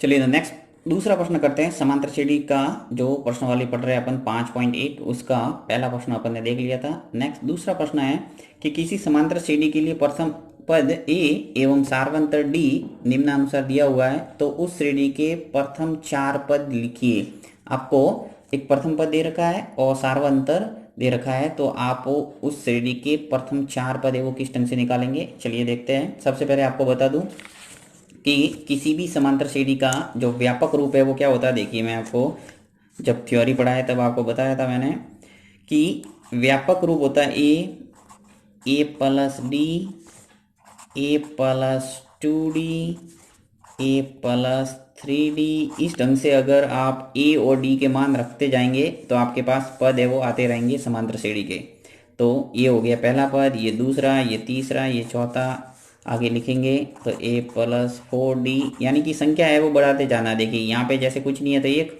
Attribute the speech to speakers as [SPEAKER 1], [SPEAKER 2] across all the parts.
[SPEAKER 1] चलिए तो नेक्स्ट दूसरा प्रश्न करते हैं। समांतर श्रेणी का जो प्रश्नावली पढ़ रहे हैं अपन 5.8, उसका पहला प्रश्न अपन ने देख लिया था। नेक्स्ट दूसरा प्रश्न है कि किसी समांतर श्रेणी के लिए प्रथम पद ए एवं सारवंतर डी निम्नानुसार दिया हुआ है, तो उस श्रेणी के प्रथम 4 पद लिखिए। आपको एक प्रथम पद दे रखा है और सारवंतर दे रखा है, तो आप उस श्रेणी के प्रथम 4 पद है वो किस ढंग से निकालेंगे, चलिए देखते हैं। सबसे पहले आपको बता दूं कि किसी भी समांतर श्रेणी का जो व्यापक रूप है वो क्या होता है। देखिए, मैं आपको जब थ्योरी पढ़ाया तब आपको बताया था मैंने कि व्यापक रूप होता है ए प्लस डी, ए प्लस 2D, ए प्लस 3D। इस ढंग से अगर आप ए और डी के मान रखते जाएंगे तो आपके पास पद है वो आते रहेंगे समांतर श्रेणी के। तो ये हो गया पहला पद, ये दूसरा, ये तीसरा, ये चौथा। आगे लिखेंगे तो ए प्लस 4D, यानी कि संख्या है वो बढ़ाते जाना। देखिए यहाँ पे जैसे कुछ नहीं है तो एक,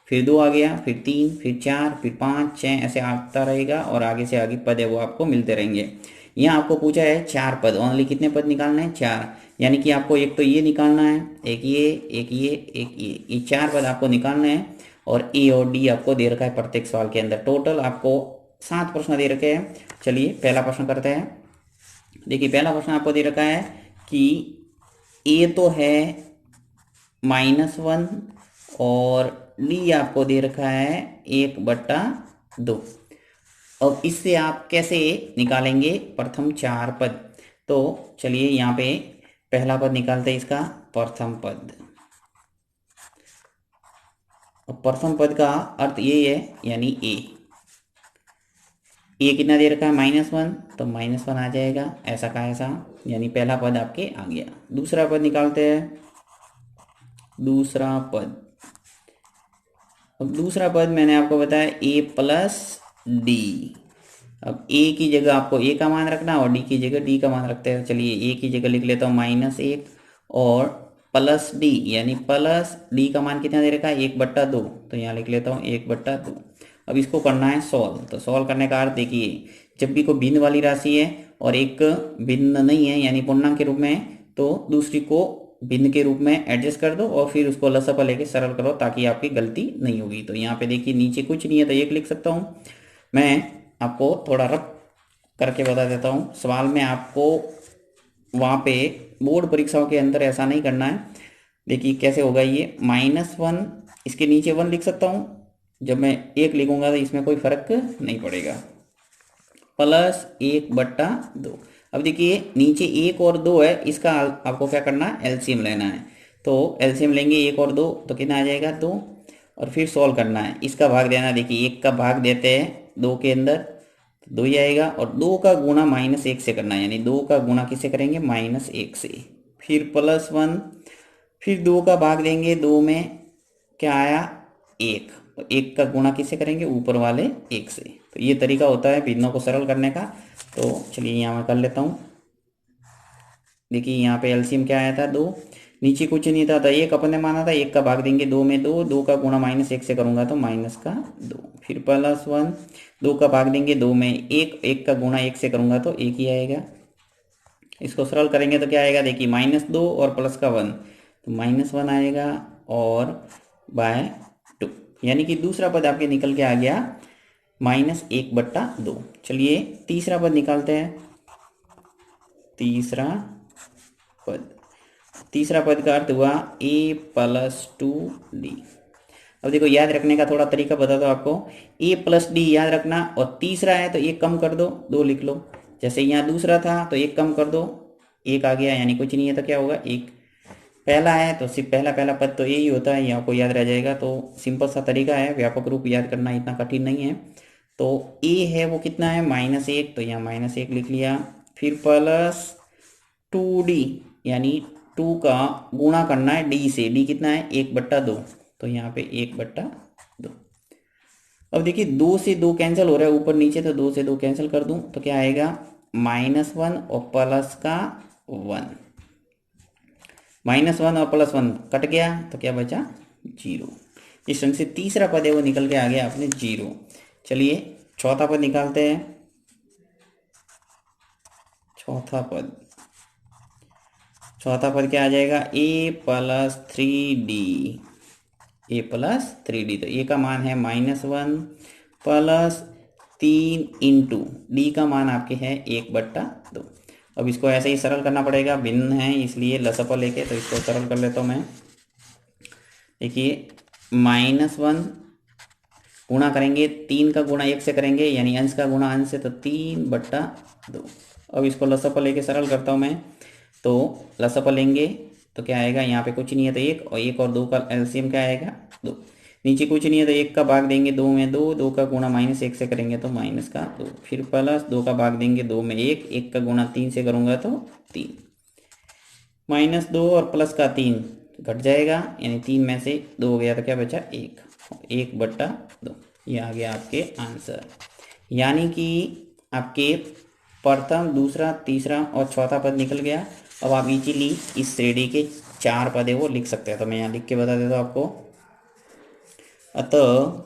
[SPEAKER 1] फिर 2 आ गया, फिर 3, फिर 4, फिर 5, 6, ऐसे आता रहेगा और आगे से आगे पद है वो आपको मिलते रहेंगे। यहाँ आपको पूछा है 4 पद, ओनली कितने पद निकालना है, 4। यानी कि आपको एक तो ये निकालना है, एक ये, एक ये 4 पद आपको निकालना है। और ए और डी आपको दे रखा है प्रत्येक सवाल के अंदर। टोटल आपको 7 प्रश्न दे रखे हैं। चलिए पहला प्रश्न करते हैं। देखिए पहला प्रश्न आपको दे रखा है कि ए तो है -1 और डी आपको दे रखा है 1/2। अब इससे आप कैसे निकालेंगे प्रथम 4 पद। तो चलिए यहाँ पे पहला पद निकालते हैं, इसका प्रथम पद। अब प्रथम पद का अर्थ ये है, यानी ए कितना दे रखा है -1, तो -1 आ जाएगा, ऐसा का ऐसा, यानी पहला पद आपके आ गया। दूसरा पद निकालते हैं, दूसरा पद। अब दूसरा पद मैंने आपको बताया ए प्लस डी। अब ए की जगह आपको ए का मान रखना और डी की जगह डी का मान रखते हैं। चलिए ए की जगह लिख लेता हूँ -1 और प्लस डी, यानी प्लस डी का मान कितना दे रखा है 1/2, तो यहाँ लिख लेता हूँ 1/2। अब इसको करना है सॉल्व। तो सॉल्व करने का अर्थ देखिए, जब भी कोई भिन्न वाली राशि है और एक भिन्न नहीं है यानी पूर्णांक के रूप में है, तो दूसरी को भिन्न के रूप में एडजस्ट कर दो और फिर उसको लसपा लेके सरल करो ताकि आपकी गलती नहीं होगी। तो यहाँ पे देखिए नीचे कुछ नहीं है तो 1 लिख सकता हूँ। मैं आपको थोड़ा रफ करके बता देता हूँ। सवाल में आपको वहाँ पे बोर्ड परीक्षाओं के अंदर ऐसा नहीं करना है। देखिए कैसे होगा ये, -1, इसके नीचे 1 लिख सकता हूँ। जब मैं 1 लिखूंगा तो इसमें कोई फर्क नहीं पड़ेगा, प्लस 1/2। अब देखिए नीचे 1 और 2 है, इसका आपको क्या करना है, एलसीएम लेना है। तो एलसीएम लेंगे 1 और 2 तो कितना आ जाएगा 2, और फिर सॉल्व करना है। इसका भाग देना, देखिए 1 का भाग देते हैं 2 के अंदर, 2 ही आएगा। और 2 का गुणा -1 से करना है, यानी 2 का गुणा किससे करेंगे, -1 से। फिर +1, फिर 2 का भाग देंगे 2 में, क्या आया 1, तो 1 का गुणा किससे करेंगे, ऊपर वाले 1 से। तो ये तरीका होता है भिन्नों को सरल करने का। तो चलिए यहाँ मैं कर लेता हूँ। देखिए यहाँ पे एलसीएम क्या आया था 2, नीचे कुछ नहीं था तो 1 अपन ने माना था, 1 का भाग देंगे 2 में, 2 का गुणा -1 से करूंगा तो -2। फिर +1, 2 का भाग देंगे 2 में 1, 1 का गुणा 1 से करूंगा तो 1 ही आएगा। इसको सरल करेंगे तो क्या आएगा, देखिए -2 और प्लस का 1, तो -1 आएगा और /2, यानी कि दूसरा पद आपके निकल के आ गया -1/2। चलिए तीसरा पद निकालते हैं। तीसरा पद, तीसरा पद का अर्थ हुआ a + 2d। अब देखो याद रखने का थोड़ा तरीका बता दो आपको, a + d याद रखना, और तीसरा है तो 1 कम कर दो, 2 लिख लो। जैसे यहाँ दूसरा था तो 1 कम कर दो, 1 आ गया, यानी कुछ नहीं है तो क्या होगा 1। पहला है तो सिर्फ पहला पहला पद तो यही होता है, ये आपको याद रह जाएगा। तो सिंपल सा तरीका है, व्यापक रूप याद करना इतना कठिन नहीं है। तो a है वो कितना है -1, तो यहाँ -1 लिख लिया। फिर +2d, यानी 2 का गुणा करना है d से, d कितना है 1/2, तो यहाँ पे 1/2। अब देखिए 2 से 2 कैंसिल हो रहा है ऊपर नीचे, तो 2 से 2 कैंसिल कर दूं तो क्या आएगा -1 और प्लस का 1, -1 और +1 कट गया तो क्या बचा 0। इस ढंग से तीसरा पद है वो निकल के आ गया अपने 0। चलिए चौथा पद निकालते हैं। चौथा चौथा पद क्या आ जाएगा, a+3d, a+3d। तो a का मान है -1 प्लस 3 इंटू डी का मान आपके है 1/2। अब इसको ऐसे ही सरल करना पड़ेगा, भिन्न है इसलिए लसअ लेके, तो इसको सरल कर लेता हूँ मैं। देखिए -1 गुणा करेंगे, 3 का गुणा 1 से करेंगे यानी अंश का गुणा अंश से, तो 3/2। अब इसको लसअ लेके सरल करता हूँ मैं। तो लसअ लेंगे तो क्या आएगा, यहाँ पे कुछ नहीं है तो 1, और 1 और 2 का एलसीएम क्या आएगा 2। नीचे कुछ नहीं है तो 1 का भाग देंगे 2 में 2, 2 का गुणा -1 से करेंगे तो -2, फिर प्लस 2 का भाग देंगे 2 में 1, 1 का गुणा 3 से करूँगा तो 3, -2 और प्लस का 3 घट जाएगा, यानी 3 में से 2 हो गया तो क्या बचा 1, 1/2। ये आ गया आपके आंसर। यानी कि आपके प्रथम, दूसरा, तीसरा और चौथा पद निकल गया। अब आप इजीली इस श्रेणी के 4 पद है वो लिख सकते हैं, तो मैं यहाँ लिख के बता देता हूँ आपको। अतः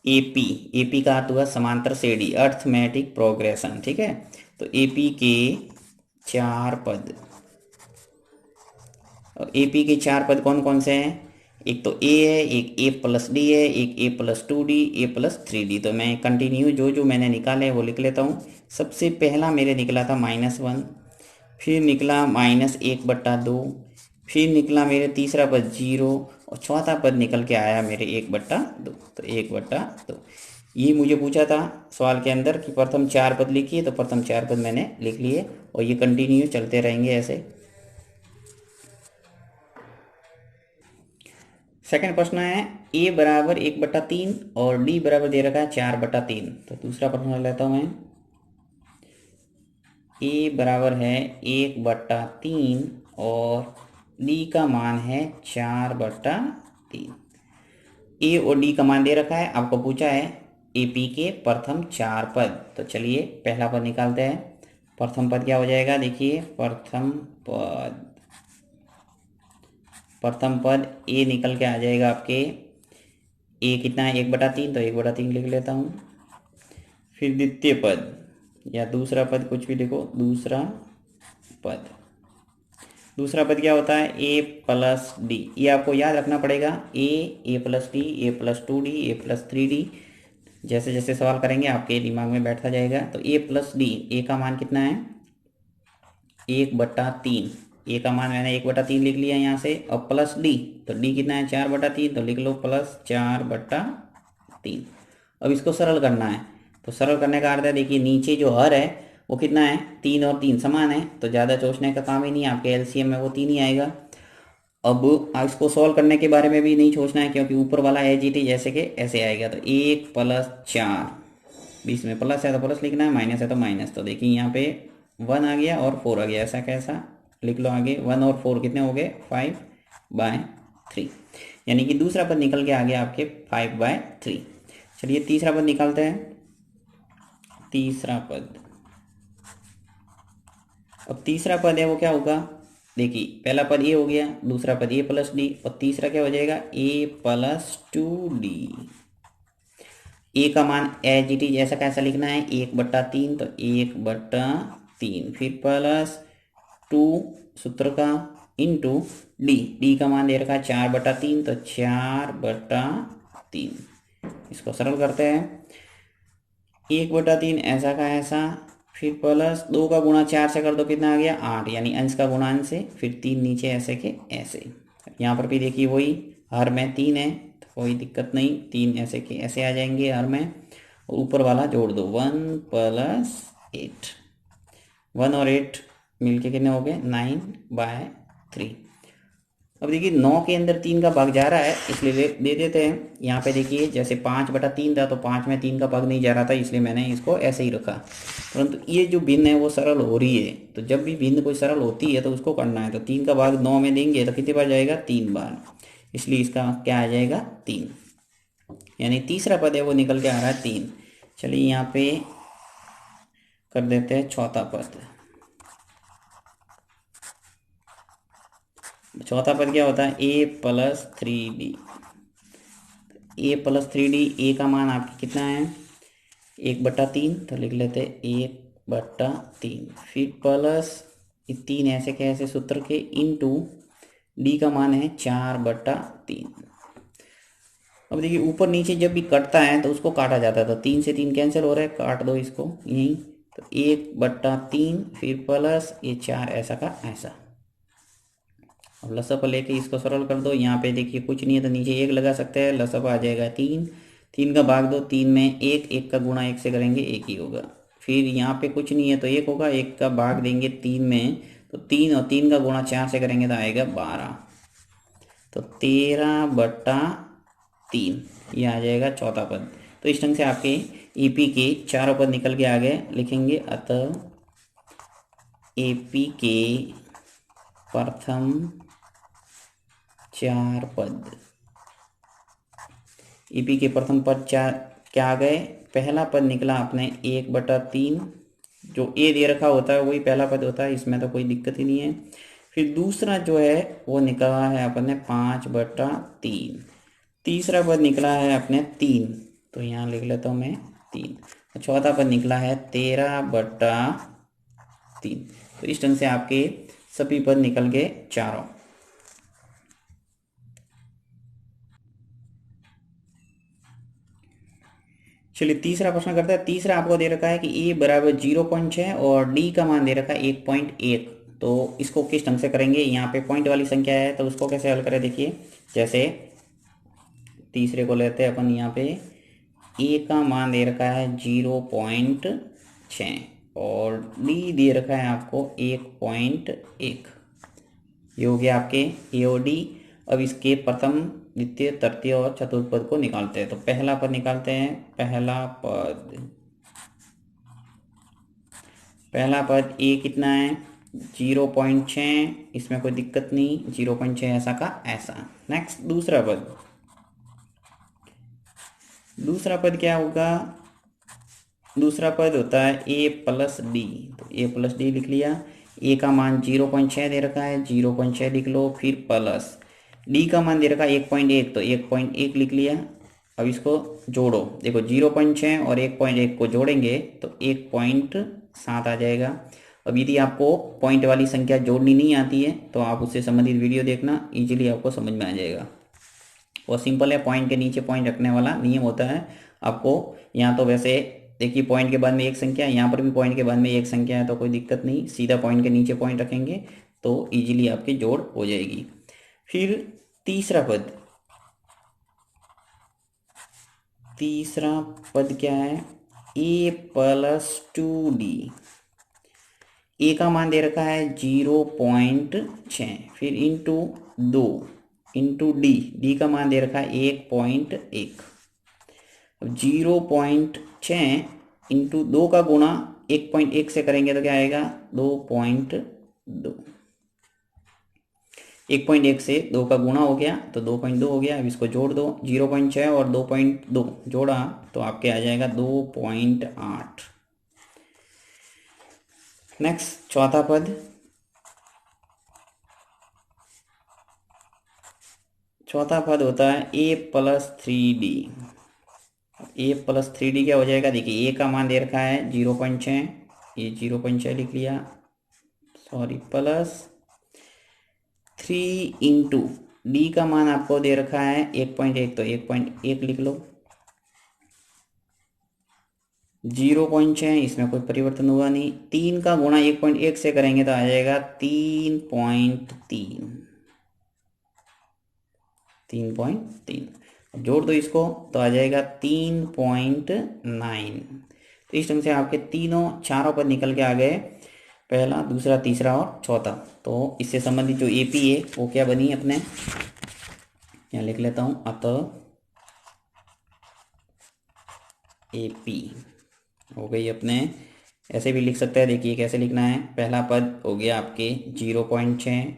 [SPEAKER 1] एपी का अर्थ हुआ समांतर श्रेणी, अर्थमेटिक प्रोग्रेशन, ठीक है। तो एपी के 4 पद, और एपी के 4 पद कौन कौन से हैं, एक तो ए है, एक a+d है, एक a+2d, a+3d। तो मैं कंटिन्यू जो जो मैंने निकाले वो लिख लेता हूँ। सबसे पहला मेरे निकला था -1, फिर निकला -1/2, फिर निकला मेरे तीसरा पद 0, और चौथा पद निकल के आया मेरे 1/2। तो 1/2 ये मुझे पूछा था सवाल के अंदर कि प्रथम 4 पद लिखिए, तो प्रथम 4 पद मैंने लिख लिए, और ये कंटिन्यू चलते रहेंगे ऐसे। सेकंड प्रश्न है a बराबर 1/3 और d बराबर दे रखा है 4/3। तो दूसरा प्रश्न लेता हूँ मैं। a बराबर है 1/3 और d का मान है 4/3। a और d का मान दे रखा है, आपको पूछा है AP के प्रथम 4 पद। तो चलिए पहला पद निकालते हैं। प्रथम पद क्या हो जाएगा, देखिए प्रथम पद a निकल के आ जाएगा आपके, a कितना है 1/3, तो 1/3 लिख लेता हूँ। फिर द्वितीय पद या दूसरा पद, कुछ भी लिखो, दूसरा पद क्या होता है a+d। ये आपको याद रखना पड़ेगा, a+d, a+2d, a+3d। जैसे जैसे सवाल करेंगे आपके दिमाग में बैठता जाएगा। तो a+d, a का मान कितना है 1/3, a का मान मैंने 1/3 लिख लिया यहाँ से। और प्लस d, तो d कितना है 4/3, तो लिख लो +4/3। अब इसको सरल करना है, तो सरल करने का अर्थ है, देखिए नीचे जो हर है वो कितना है 3 और 3 समान है, तो ज़्यादा सोचने का काम ही नहीं है, आपके एलसीएम में वो 3 ही आएगा। अब इसको सॉल्व करने के बारे में भी नहीं सोचना है, क्योंकि ऊपर वाला एज इट इज जैसे कि ऐसे आएगा। तो 1 + 4, बीच में प्लस है तो प्लस लिखना है, माइनस है तो माइनस। तो देखिए यहाँ पे 1 आ गया और 4 आ गया, ऐसा कैसा, लिख लो आगे। 1 और 4 कितने हो गए 5/3, यानी कि दूसरा पद निकल के आ गया आपके 5/3। चलिए तीसरा पद निकालते हैं। तीसरा पद, अब तीसरा पद है वो क्या होगा, देखिए पहला पद ए हो गया, दूसरा पद a+d, और तीसरा क्या हो जाएगा a+2d। ए का मान एज इट इज ऐसा कैसा लिखना है 1/3, तो 1/3, फिर +2 सूत्र का इंटू डी का मान दे रखा है 4/3, तो 4/3। इसको सरल करते हैं, 1/3 ऐसा का ऐसा, फिर +2 का गुणा 4 से कर दो, कितना आ गया 8, यानी अंश का गुणा अंश से, फिर 3 नीचे ऐसे के ऐसे। यहाँ पर भी देखिए वही, हर में 3 है तो कोई दिक्कत नहीं, 3 ऐसे के ऐसे आ जाएंगे हर में, और ऊपर वाला जोड़ दो 1 + 8, 1 और 8 मिलके कितने हो गए 9/3। अब देखिए 9 के अंदर 3 का भाग जा रहा है, इसलिए दे देते हैं। यहाँ पे देखिए जैसे 5/3 था, तो 5 में 3 का भाग नहीं जा रहा था, इसलिए मैंने इसको ऐसे ही रखा। परंतु ये जो भिन्न है वो सरल हो रही है, तो जब भी भिन्न कोई सरल होती है तो उसको करना है। तो 3 का भाग 9 में देंगे तो कितनी बार जाएगा 3 बार, इसलिए इसका क्या आ जाएगा 3, यानी तीसरा पद है वो निकल के आ रहा है 3। चलिए यहाँ पे कर देते हैं चौथा पद। चौथा पद क्या होता है a+3d। a+3d, ए का मान आपकी कितना है 1/3, तो लिख लेते 1/3, फिर ये 3 ऐसे के ऐसे सूत्र के इनटू डी का मान है 4/3। अब देखिए ऊपर नीचे जब भी कटता है तो उसको काटा जाता है, तो 3 से 3 कैंसिल हो रहा है, काट दो इसको यहीं। तो 1/3 फिर प्लस ये 4 ऐसा का ऐसा। अब लसअप लेके इसको सरल कर दो। यहाँ पे देखिए कुछ नहीं है तो नीचे 1 लगा सकते हैं, लसअप आ जाएगा 3। 3 का भाग दो, 3 में 1, 1 का गुणा 1 से करेंगे 1 ही होगा। फिर यहाँ पे कुछ नहीं है तो 1 होगा, 1 का भाग देंगे 3 में, तो 3 और 3 का गुणा 4 से करेंगे तो आएगा 12। तो 13/3 ये आ जाएगा चौथा पद। तो इस ढंग से आपके एपी के चारों पद निकल के आ गए। लिखेंगे अतः एपी के प्रथम 4 पद, ईपी के प्रथम पद 4 क्या आ गए। पहला पद निकला अपने 1/3, जो ए दे रखा होता है वही पहला पद होता है, इसमें तो कोई दिक्कत ही नहीं है। फिर दूसरा जो है वो निकला है अपने 5/3। तीसरा पद निकला है अपने 3, तो यहाँ लिख लेता हूँ मैं 3। और चौथा पद निकला है 13/3। तो इस ढंग से आपके सभी पद निकल गए चारों। चलिए तीसरा प्रश्न करते हैं। तीसरा आपको दे रखा है कि ए बराबर 0.6 और डी का मान दे रखा है 1.1। तो इसको किस ढंग से करेंगे, यहाँ पे पॉइंट वाली संख्या है तो उसको कैसे हल करें। देखिए जैसे तीसरे को लेते हैं अपन, यहाँ पे ए का मान दे रखा है 0.6 और डी दे रखा है आपको 1.1। ये हो गया आपके ए और डी। अब इसके प्रथम द्वितीय तृतीय और चतुर्थ पद को निकालते हैं। तो पहला पद निकालते हैं। पहला पद ए कितना है 0.6, इसमें कोई दिक्कत नहीं, 0.6 ऐसा का ऐसा। नेक्स्ट दूसरा पद क्या होगा। दूसरा पद होता है ए प्लस डी, तो ए प्लस डी लिख लिया। ए का मान 0.6 दे रखा है, 0.6 लिख लो। फिर प्लस डी का मान दे रखा है 1.1, तो 1.1 लिख लिया। अब इसको जोड़ो, देखो 0.6 और 1.1 को जोड़ेंगे तो 1.7 आ जाएगा। अब यदि आपको पॉइंट वाली संख्या जोड़नी नहीं आती है तो आप उससे संबंधित वीडियो देखना, इजीली आपको समझ में आ जाएगा। वो सिंपल है, पॉइंट के नीचे पॉइंट रखने वाला नियम होता है। आपको यहाँ तो वैसे देखिए पॉइंट के बाद में एक संख्या, यहाँ पर भी पॉइंट के बाद में एक संख्या है तो कोई दिक्कत नहीं, सीधा पॉइंट के नीचे पॉइंट रखेंगे तो इजीली आपकी जोड़ हो जाएगी। फिर तीसरा पद क्या है, ए प्लस 2d। ए का मान दे रखा है 0.6, फिर इंटू 2 इंटू डी का मान दे रखा है 1.1। अब 0.6 इंटू 2 का गुणा 1.1 से करेंगे तो क्या आएगा 2.2। 1.1 से 2 का गुणा हो गया तो 2.2 हो गया। अब इसको जोड़ दो, 0.6 और 2.2 जोड़ा तो आपके आ जाएगा 2.8। नेक्स्ट चौथा पद होता है ए प्लस 3d। ए प्लस 3d क्या हो जाएगा, देखिए ए का मान दे रखा है 0.6, ये 0.6 लिख लिया, सॉरी प्लस 3 इंटू डी का मान आपको दे रखा है 1.1, तो 1.1 लिख लो। 0.6 इसमें कोई परिवर्तन हुआ नहीं, 3 का गुणा 1.1 से करेंगे तो आ जाएगा 3.3। 3.3 अब जोड़ दो इसको तो आ जाएगा 3.9। तो इस ढंग से आपके चारों पद निकल के आ गए, पहला दूसरा तीसरा और चौथा। तो इससे संबंधित जो एपी है वो क्या बनी अपने, यहाँ लिख लेता हूँ, अतः एपी हो गई अपने। ऐसे भी लिख सकते हैं, देखिए कैसे लिखना है। पहला पद हो गया आपके 0.6,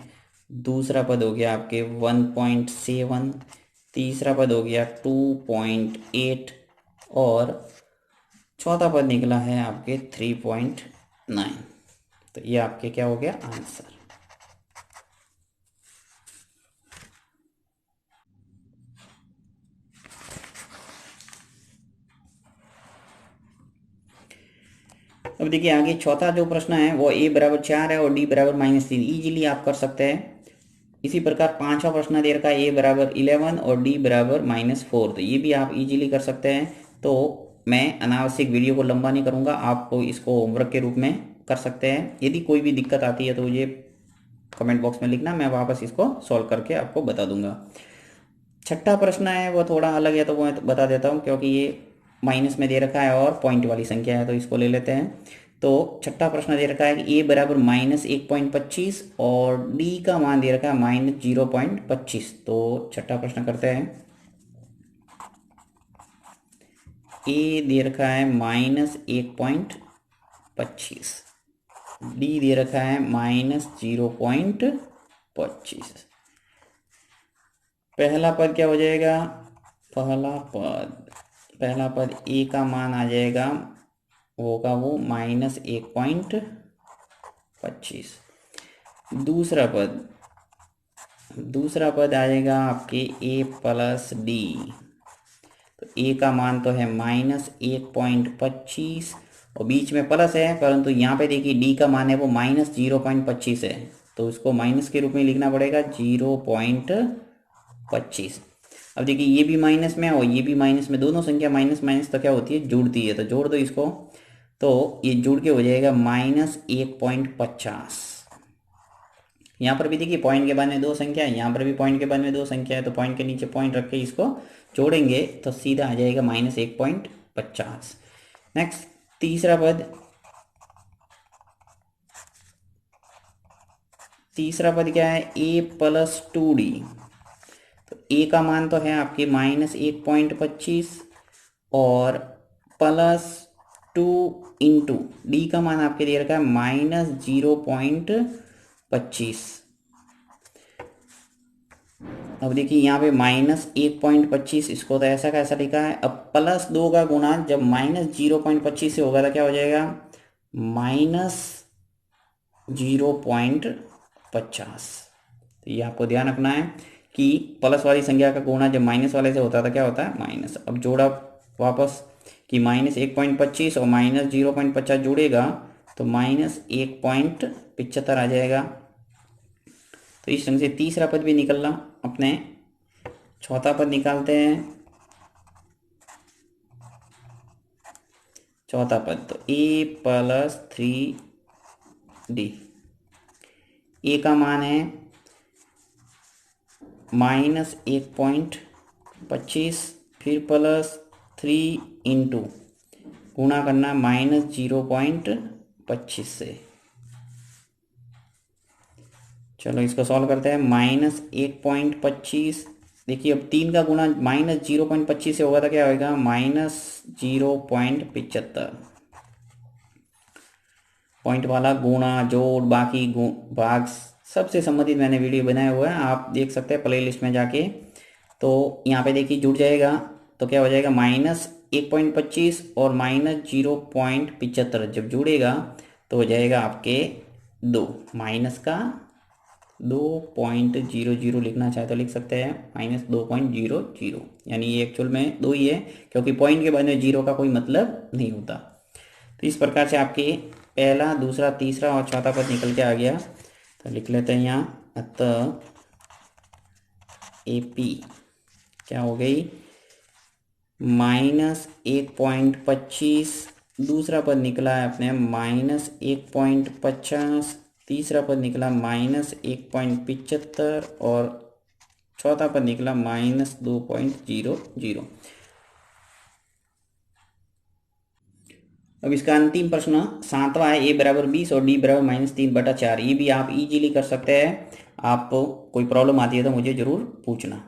[SPEAKER 1] दूसरा पद हो गया आपके 1.7, तीसरा पद हो गया 2.8 और चौथा पद निकला है आपके 3.9। तो ये आपके क्या हो गया आंसर। अब देखिए आगे चौथा जो प्रश्न है वो a बराबर 4 है और d बराबर -3, इजीली आप कर सकते हैं। इसी प्रकार पांचवा प्रश्न दे रखा है a बराबर 11 और d बराबर -4, तो ये भी आप इजीली कर सकते हैं। तो मैं अनावश्यक वीडियो को लंबा नहीं करूंगा, आपको इसको होमवर्क के रूप में कर सकते हैं। यदि कोई भी दिक्कत आती है तो मुझे कमेंट बॉक्स में लिखना, मैं वापस इसको सॉल्व करके आपको बता दूंगा। छठा प्रश्न है वो थोड़ा अलग है, तो वो मैं बता देता हूँ क्योंकि ये माइनस में दे रखा है और पॉइंट वाली संख्या है, तो इसको ले लेते हैं। तो छठा प्रश्न दे रखा है कि a बराबर -1.25 और d का मान दे रखा है -0.25। तो छठा प्रश्न करते हैं। a दे रखा है -1.25, d दे रखा है -0.25। पहला पद क्या हो जाएगा? पहला पद a का मान आ जाएगा, होगा वो -1.25। दूसरा पद आएगा आपके a प्लस डी। तो a का मान तो है -1.25 और बीच में प्लस है, परंतु यहाँ पे देखिए d का मान है वो -0.25 है, तो उसको माइनस के रूप में लिखना पड़ेगा 0.25। अब देखिए ये भी माइनस में और ये भी माइनस में, दोनों संख्या माइनस माइनस तो क्या होती है, जुड़ती है, तो जोड़ दो इसको, तो ये जुड़ के हो जाएगा -1.50। यहाँ पर भी देखिए पॉइंट के बाद में दो संख्या है, यहाँ पर भी पॉइंट के बाद में दो संख्या है, तो पॉइंट के नीचे पॉइंट रख के इसको जोड़ेंगे तो सीधा आ जाएगा -1.50। नेक्स्ट तीसरा पद क्या है? a plus 2d। तो a का मान तो है आपके -1.25 और +2 इंटू डी का मान आपके दे रखा है -0.25। अब देखिए यहाँ पे -1.25, इसको तो ऐसा कैसा लिखा है। अब +2 का गुणा जब -0.25 से होगा तो क्या हो जाएगा, -0.50। तो ये आपको ध्यान रखना है कि प्लस वाली संख्या का गुणा जब माइनस वाले से होता था क्या होता है, माइनस। अब जोड़ा वापस कि -1.25 और -0.50 जुड़ेगा तो -1.75 आ जाएगा। तो इस ढंग से तीसरा पद भी निकलना। अपने चौथा पद निकालते हैं। चौथा पद तो a प्लस 3d, a का मान है -1.25, फिर +3 इंटू गुणा करना -0.25 से। चलो इसको सॉल्व करते हैं। -1.25, देखिए अब 3 का गुणा -0.25 से होगा तो क्या होगा, -0.75। पॉइंट वाला गुणा जोड़ बाकी भाग सबसे संबंधित मैंने वीडियो बनाया हुआ है, आप देख सकते हैं प्लेलिस्ट में जाके। तो यहाँ पे देखिए जुड़ जाएगा तो क्या हो जाएगा, -1.25 और -0.75 जब जुड़ेगा तो हो जाएगा आपके 2, माइनस का 2.00 लिखना चाहे तो लिख सकते हैं, -2.00, यानी ये एक्चुअल में 2 ही है क्योंकि पॉइंट के बाद में 0 का कोई मतलब नहीं होता। तो इस प्रकार से आपके पहला, दूसरा, तीसरा और चौथा पद निकल के आ गया। तो लिख लेते हैं यहाँ, अतः AP क्या हो गई, -1.25। दूसरा पद निकला है अपने -1.50। तीसरा पद निकला -1.75 और चौथा पद निकला -2.00। अब इसका अंतिम प्रश्न सातवां है, a बराबर 20 और d बराबर -3/4। ये भी आप इजीली कर सकते हैं। आपको कोई प्रॉब्लम आती है तो मुझे जरूर पूछना।